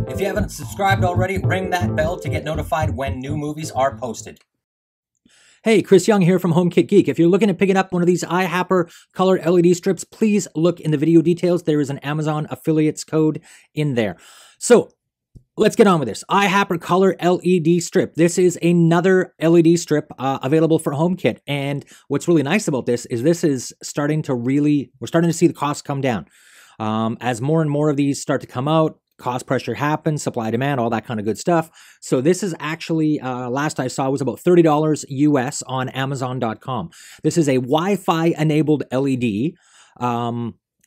If you haven't subscribed already, ring that bell to get notified when new movies are posted. Hey, Chris Young here from HomeKit Geek. If you're looking at picking up one of these iHaper color LED strips, please look in the video details. There is an Amazon affiliates code in there. So let's get on with this. iHaper color LED strip. This is another LED strip available for HomeKit. And what's really nice about this is starting to we're starting to see the costs come down. As more and more of these start to come out, cost pressure happens, supply demand, all that kind of good stuff. So this is actually, last I saw, was about $30 US on Amazon.com. This is a Wi-Fi enabled LED.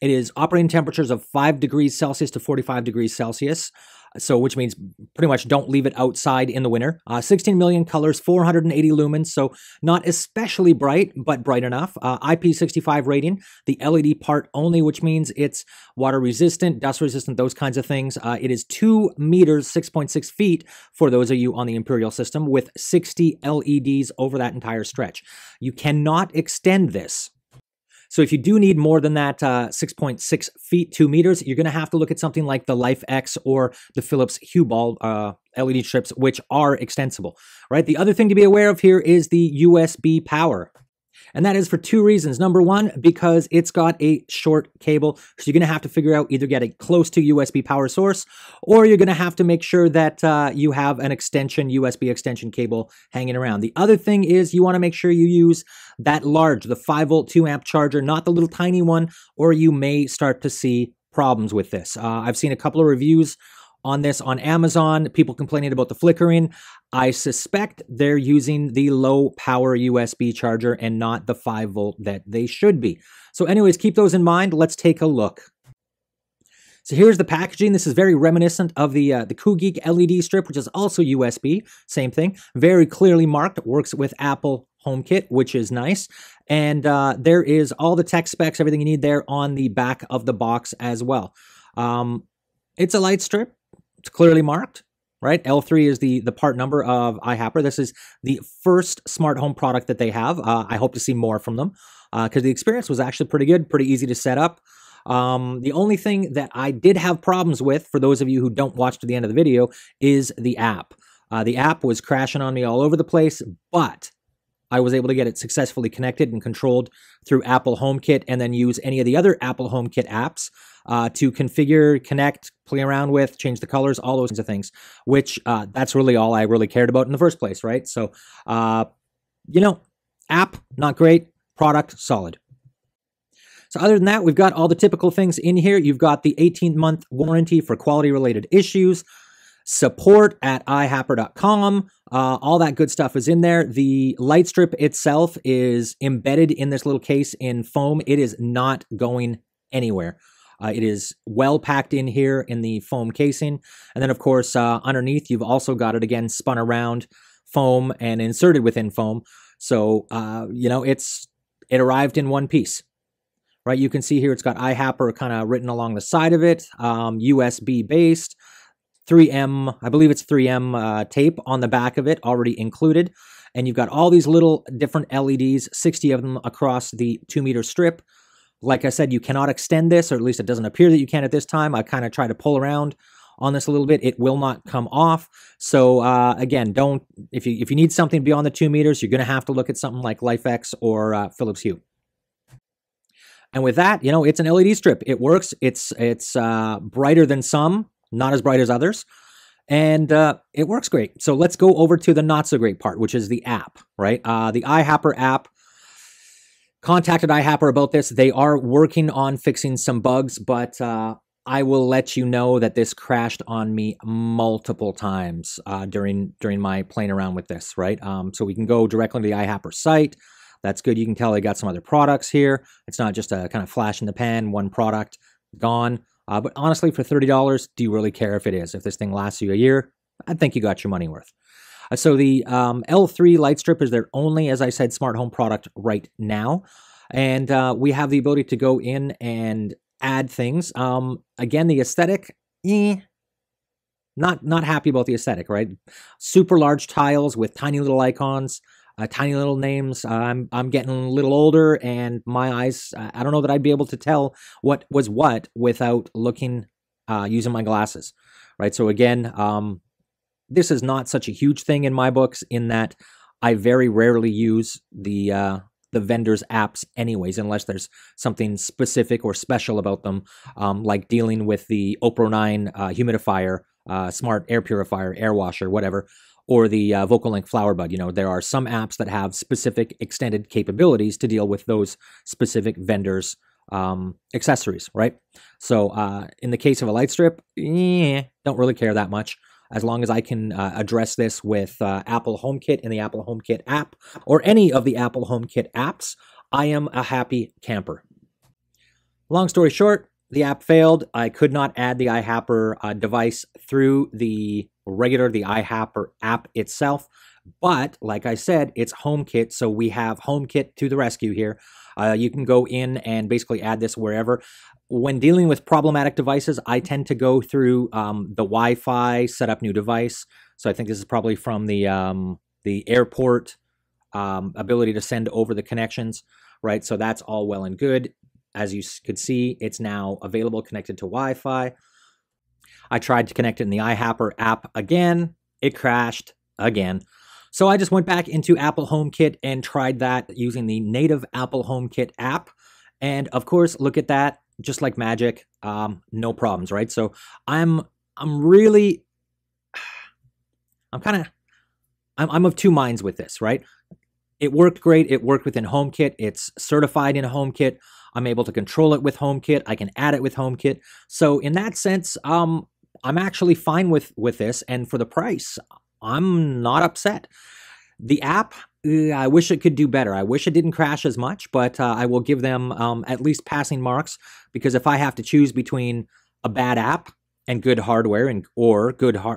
It is operating temperatures of 5 degrees Celsius to 45 degrees Celsius. So which means pretty much don't leave it outside in the winter. 16 million colors, 480 lumens, so not especially bright, but bright enough. IP65 rating, the LED part only, which means it's water resistant, dust resistant, those kinds of things. It is 2 meters, 6.6 feet for those of you on the Imperial system, with 60 LEDs over that entire stretch. You cannot extend this. So if you do need more than that 6.6 feet, 2 meters, you're going to have to look at something like the Life X or the Philips Hue Ball LED strips, which are extensible, right? The other thing to be aware of here is the USB power. And that is for 2 reasons. Number one, because it's got a short cable. So you're going to have to figure out either get a close to USB power source, or you're going to have to make sure that you have an USB extension cable hanging around. The other thing is you want to make sure you use that large, the 5-volt 2-amp charger, not the little tiny one, or you may start to see problems with this. I've seen a couple of reviews on this on Amazon, people complaining about the flickering. I suspect they're using the low power USB charger and not the 5-volt that they should be. So anyways, keep those in mind. Let's take a look. So here's the packaging. This is very reminiscent of the CoolGeek LED strip, which is also USB. Same thing. Very clearly marked. It works with Apple HomeKit, which is nice. And there is all the tech specs, everything you need there on the back of the box as well. It's a light strip. It's clearly marked, right? L3 is the part number of iHaper. This is the first smart home product that they have. I hope to see more from them because the experience was actually pretty good, pretty easy to set up. The only thing that I did have problems with, for those of you who don't watch to the end of the video, is the app. The app was crashing on me all over the place, but I was able to get it successfully connected and controlled through Apple HomeKit, and then use any of the other Apple HomeKit apps to configure, connect, play around with, change the colors, all those kinds of things, which that's really all I really cared about in the first place, right? So, app, not great, product, solid. So other than that, we've got all the typical things in here. You've got the 18-month warranty for quality-related issues, support at iHaper.com, all that good stuff is in there. The light strip itself is embedded in this little case in foam. It is not going anywhere. It is well packed in here in the foam casing. And then, of course, underneath, you've also got it, again, spun around foam and inserted within foam. So, it arrived in one piece. Right, you can see here it's got iHaper kind of written along the side of it, USB based, 3M, I believe it's 3M tape on the back of it already included. And you've got all these little different LEDs, 60 of them across the 2-meter strip. Like I said, you cannot extend this, or at least it doesn't appear that you can at this time. I kind of try to pull around on this a little bit. It will not come off. So again, if you need something beyond the 2 meters, you're going to have to look at something like Life X or Philips Hue. And with that, it's an LED strip. It works. It's brighter than some, not as bright as others. And it works great. So let's go over to the not so great part, which is the app, right? The iHaper app. Contacted iHaper about this. They are working on fixing some bugs, but I will let you know that this crashed on me multiple times during my playing around with this, right? So we can go directly to the iHaper site. That's good. You can tell they got some other products here. It's not just a kind of flash in the pan, one product, gone. But honestly, for $30, do you really care if it is? If this thing lasts you a year, I think you got your money worth. So the L3 light strip is their only, as I said, smart home product right now. And we have the ability to go in and add things. Again, the aesthetic, not happy about the aesthetic, right? Super large tiles with tiny little icons. tiny little names. I'm getting a little older, and my eyes, I don't know that I'd be able to tell what was what without looking, using my glasses, right? So again, this is not such a huge thing in my books, in that I very rarely use the vendor's apps anyways, unless there's something specific or special about them, like dealing with the Opro 9 humidifier, smart air purifier, air washer, whatever, or the VocalLink Flowerbud. You know, there are some apps that have specific extended capabilities to deal with those specific vendors' accessories, right? So in the case of a light strip, don't really care that much. As long as I can address this with Apple HomeKit and the Apple HomeKit app, or any of the Apple HomeKit apps, I am a happy camper. Long story short, the app failed. I could not add the iHaper device through the iHaper app itself. But like I said, it's HomeKit, so we have HomeKit to the rescue here. You can go in and basically add this wherever. When dealing with problematic devices, I tend to go through the Wi-Fi, set up new device. So I think this is probably from the airport ability to send over the connections, right? So that's all well and good. As you could see, it's now available, connected to Wi-Fi. I tried to connect it in the iHaper app again. It crashed again. So I just went back into Apple HomeKit and tried that using the native Apple HomeKit app. And of course, look at that, just like magic, no problems, right? So I'm of two minds with this, right? It worked great. It worked within HomeKit. It's certified in HomeKit. I'm able to control it with HomeKit. I can add it with HomeKit. So in that sense, I'm actually fine with this. And for the price, I'm not upset. The app, I wish it could do better. I wish it didn't crash as much, but I will give them at least passing marks, because if I have to choose between a bad app and good hardware, or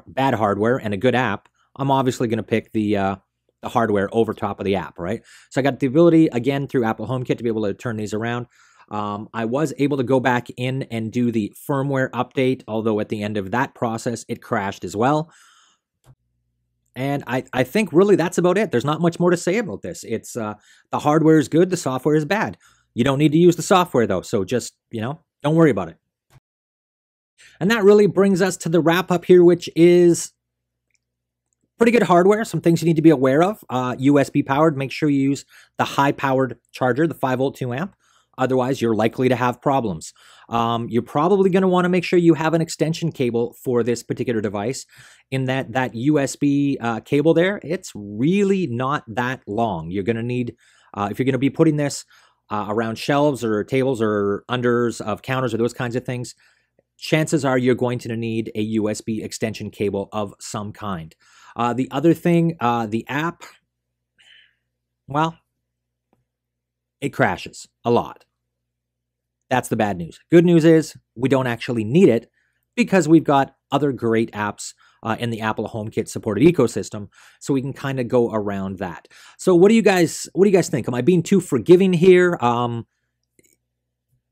bad hardware and a good app, I'm obviously going to pick the hardware over top of the app, right? So I got the ability, again, through Apple HomeKit to be able to turn these around. I was able to go back in and do the firmware update, although at the end of that process, it crashed as well. And I think really that's about it. There's not much more to say about this. It's the hardware is good, the software is bad. You don't need to use the software though, so just, don't worry about it. And that really brings us to the wrap up here, which is pretty good hardware. Some things you need to be aware of. USB powered. Make sure you use the high powered charger, the 5-volt 2-amp. Otherwise, you're likely to have problems. You're probably going to want to make sure you have an extension cable for this particular device, in that USB cable there, it's really not that long. You're going to need, if you're going to be putting this around shelves or tables or unders of counters or those kinds of things, chances are you're going to need a USB extension cable of some kind. The other thing, the app, well, it crashes a lot. That's the bad news. Good news is we don't actually need it, because we've got other great apps in the Apple HomeKit supported ecosystem, so we can kind of go around that. So what do you guys think? Am I being too forgiving here? I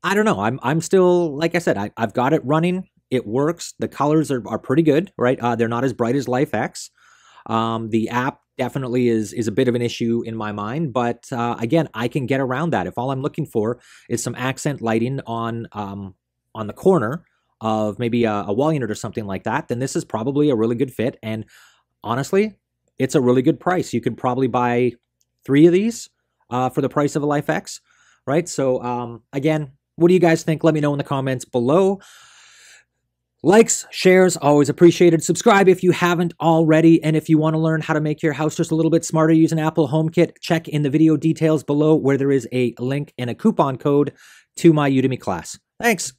don't know. I'm still, like I said, I've got it running. It works. The colors are pretty good, right? They're not as bright as Life X. The app definitely is a bit of an issue in my mind, but again, I can get around that. If all I'm looking for is some accent lighting on the corner of maybe a wall unit or something like that, then this is probably a really good fit. And honestly, it's a really good price. You could probably buy 3 of these for the price of a Life X, right? So again, what do you guys think? Let me know in the comments below. Likes, shares, always appreciated. Subscribe if you haven't already. And if you want to learn how to make your house just a little bit smarter using Apple HomeKit, check in the video details below, where there is a link and a coupon code to my Udemy class. Thanks.